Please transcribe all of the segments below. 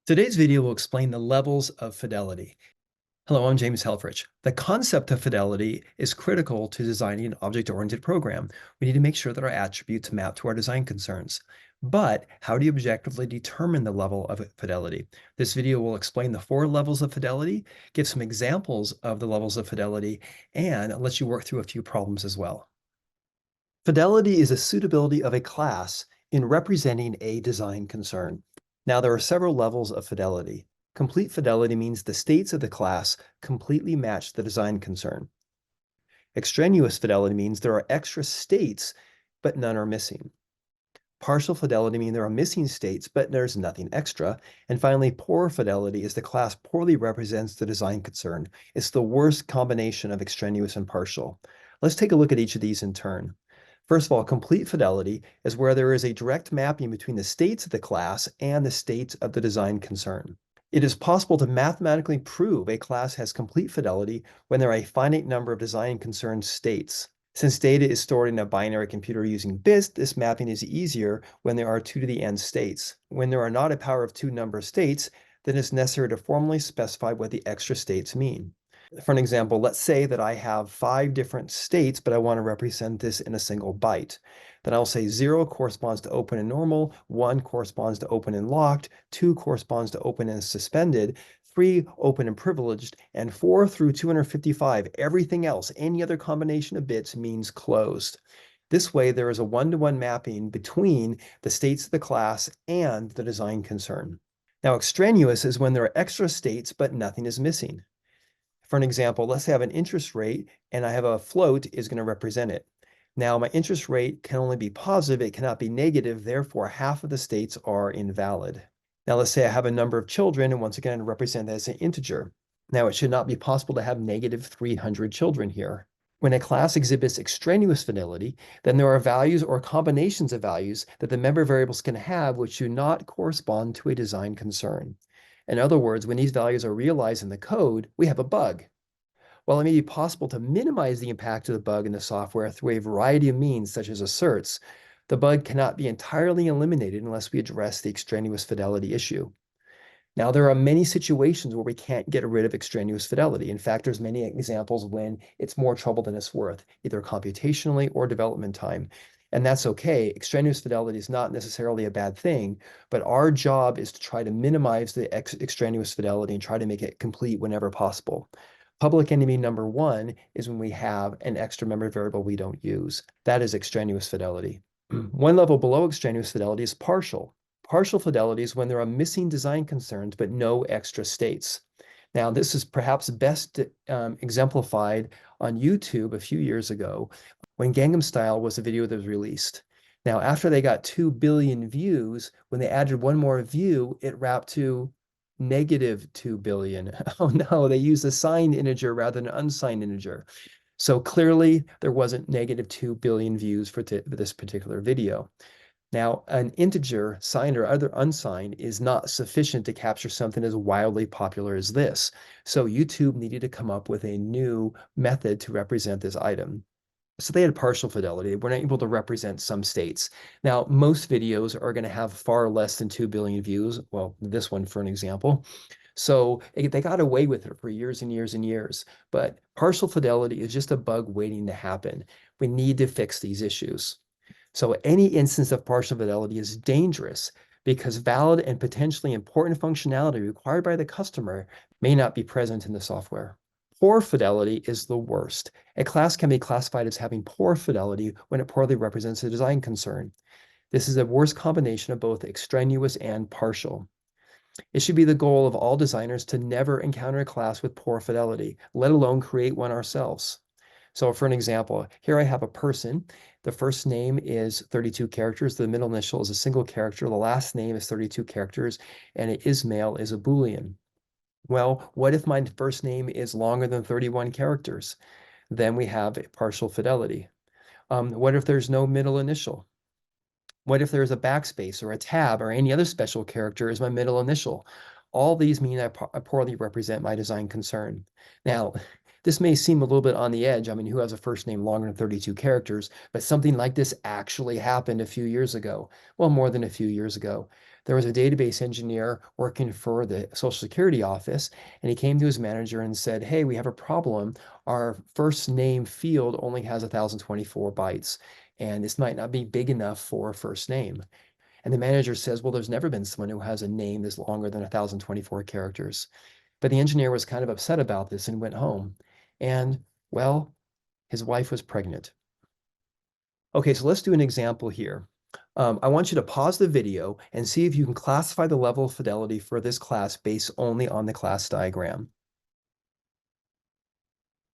Today's video will explain the levels of fidelity. Hello, I'm James Helfrich. The concept of fidelity is critical to designing an object-oriented program. We need to make sure that our attributes map to our design concerns. But how do you objectively determine the level of fidelity? This video will explain the 4 levels of fidelity, give some examples of the levels of fidelity, and let you work through a few problems as well. Fidelity is a suitability of a class in representing a design concern. Now, there are several levels of fidelity. Complete fidelity means the states of the class completely match the design concern. Extraneous fidelity means there are extra states, but none are missing. Partial fidelity means there are missing states, but there's nothing extra. And finally, poor fidelity is the class poorly represents the design concern. It's the worst combination of extraneous and partial. Let's take a look at each of these in turn. First of all, complete fidelity is where there is a direct mapping between the states of the class and the states of the design concern. It is possible to mathematically prove a class has complete fidelity when there are a finite number of design concern states. Since data is stored in a binary computer using bits, this mapping is easier when there are 2 to the n states. When there are not a power of 2 number of states, then it's necessary to formally specify what the extra states mean. For an example, let's say that I have 5 different states, but I want to represent this in a single byte. Then I'll say 0 corresponds to open and normal, 1 corresponds to open and locked, 2 corresponds to open and suspended, 3 open and privileged, and 4 through 255, everything else, any other combination of bits means closed. This way, there is a one-to-one mapping between the states of the class and the design concern. Now, extraneous is when there are extra states, but nothing is missing. For an example, let's say I have an interest rate and I have a float is going to represent it. Now, my interest rate can only be positive, it cannot be negative, therefore half of the states are invalid. Now, let's say I have a number of children, and once again, represent that as an integer. Now, it should not be possible to have negative 300 children here. When a class exhibits extraneous fidelity, then there are values or combinations of values that the member variables can have which do not correspond to a design concern. In other words, when these values are realized in the code, we have a bug. While it may be possible to minimize the impact of the bug in the software through a variety of means, such as asserts, the bug cannot be entirely eliminated unless we address the extraneous fidelity issue. Now, there are many situations where we can't get rid of extraneous fidelity. In fact, there's many examples when it's more trouble than it's worth, either computationally or development time. And that's okay. Extraneous fidelity is not necessarily a bad thing, but our job is to try to minimize the extraneous fidelity and try to make it complete whenever possible. Public enemy number 1 is when we have an extra member variable we don't use. That is extraneous fidelity. One level below extraneous fidelity is partial. Partial fidelity is when there are missing design concerns, but no extra states. Now, this is perhaps best exemplified on YouTube a few years ago when Gangnam Style was a video that was released. Now, after they got 2 billion views, when they added one more view, it wrapped to negative 2 billion. Oh no, they used a signed integer rather than an unsigned integer. So clearly there wasn't negative 2 billion views for this particular video. Now, an integer, signed or other unsigned, is not sufficient to capture something as wildly popular as this. So YouTube needed to come up with a new method to represent this item. So they had partial fidelity. They weren't able to represent some states. Now, most videos are going to have far less than 2 billion views. Well, this one, for an example. So they got away with it for years and years and years. But partial fidelity is just a bug waiting to happen. We need to fix these issues. So any instance of partial fidelity is dangerous because valid and potentially important functionality required by the customer may not be present in the software. Poor fidelity is the worst. A class can be classified as having poor fidelity when it poorly represents a design concern. This is the worst combination of both extraneous and partial. It should be the goal of all designers to never encounter a class with poor fidelity, let alone create one ourselves. So for an example, here I have a person. The first name is 32 characters. The middle initial is a single character. The last name is 32 characters, and an Ismail is a Boolean. Well, what if my first name is longer than 31 characters? Then we have partial fidelity. What if there's no middle initial? What if there's a backspace or a tab or any other special character as my middle initial? All these mean I poorly represent my design concern. Now, this may seem a little bit on the edge. I mean, who has a first name longer than 32 characters? But something like this actually happened a few years ago. Well, more than a few years ago. There was a database engineer working for the Social Security office, and he came to his manager and said, "Hey, we have a problem. Our first name field only has 1,024 bytes, and this might not be big enough for a first name." And the manager says, "Well, there's never been someone who has a name that's longer than 1,024 characters." But the engineer was kind of upset about this and went home. And, well, his wife was pregnant. Okay, so let's do an example here. I want you to pause the video and see if you can classify the level of fidelity for this class based only on the class diagram.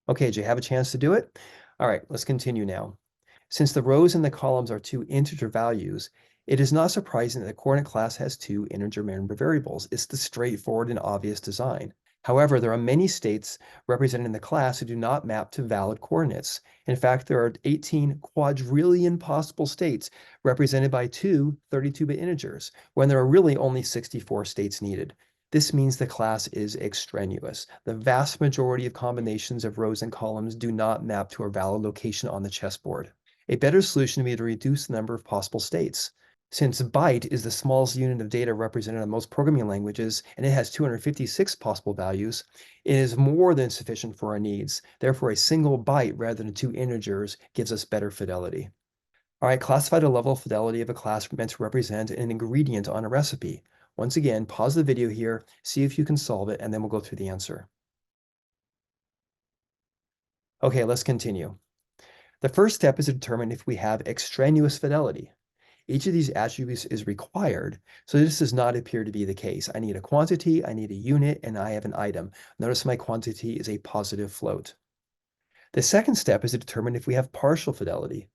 Okay, do you have a chance to do it? All right, let's continue now. Since the rows and the columns are two integer values, it is not surprising that the coordinate class has two integer member variables. It's the straightforward and obvious design. However, there are many states represented in the class who do not map to valid coordinates. In fact, there are 18 quadrillion possible states represented by two 32-bit integers, when there are really only 64 states needed. This means the class is extraneous. The vast majority of combinations of rows and columns do not map to a valid location on the chessboard. A better solution would be to reduce the number of possible states. Since byte is the smallest unit of data represented in most programming languages, and it has 256 possible values, it is more than sufficient for our needs. Therefore, a single byte rather than two integers gives us better fidelity. All right, classify the level of fidelity of a class meant to represent an ingredient on a recipe. Once again, pause the video here, see if you can solve it, and then we'll go through the answer. Okay, let's continue. The first step is to determine if we have extraneous fidelity. Each of these attributes is required, so this does not appear to be the case. I need a quantity, I need a unit, and I have an item. Notice my quantity is a positive float. The second step is to determine if we have partial fidelity.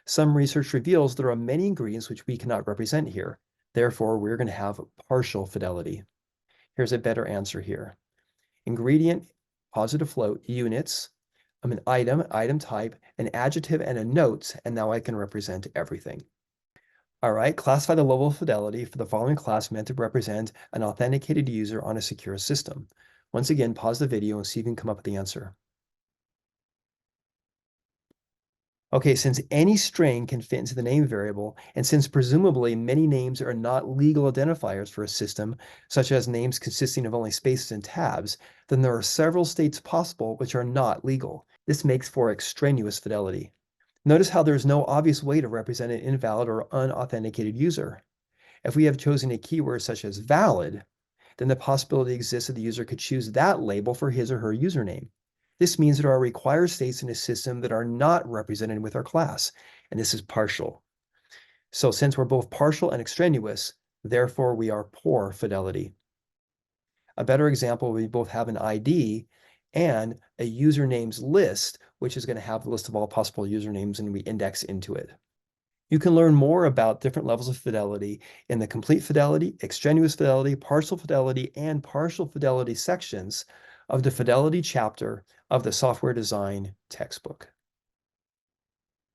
Some research reveals there are many ingredients which we cannot represent here. Therefore, we're going to have partial fidelity. Here's a better answer here. Ingredient, positive float, units, an item type, an adjective, and a note, and now I can represent everything. All right, classify the level of fidelity for the following class meant to represent an authenticated user on a secure system. Once again, pause the video and see if you can come up with the answer. Okay, since any string can fit into the name variable, and since presumably many names are not legal identifiers for a system, such as names consisting of only spaces and tabs, then there are several states possible which are not legal. This makes for extraneous fidelity. Notice how there's no obvious way to represent an invalid or unauthenticated user. If we have chosen a keyword such as valid, then the possibility exists that the user could choose that label for his or her username. This means there are required states in a system that are not represented with our class, and this is partial. So since we're both partial and extraneous, therefore we are poor fidelity. A better example, we both have an ID and a usernames list, which is going to have the list of all possible usernames, and we index into it. You can learn more about different levels of fidelity in the complete fidelity, extraneous fidelity, and partial fidelity sections of the Fidelity chapter of the software design textbook.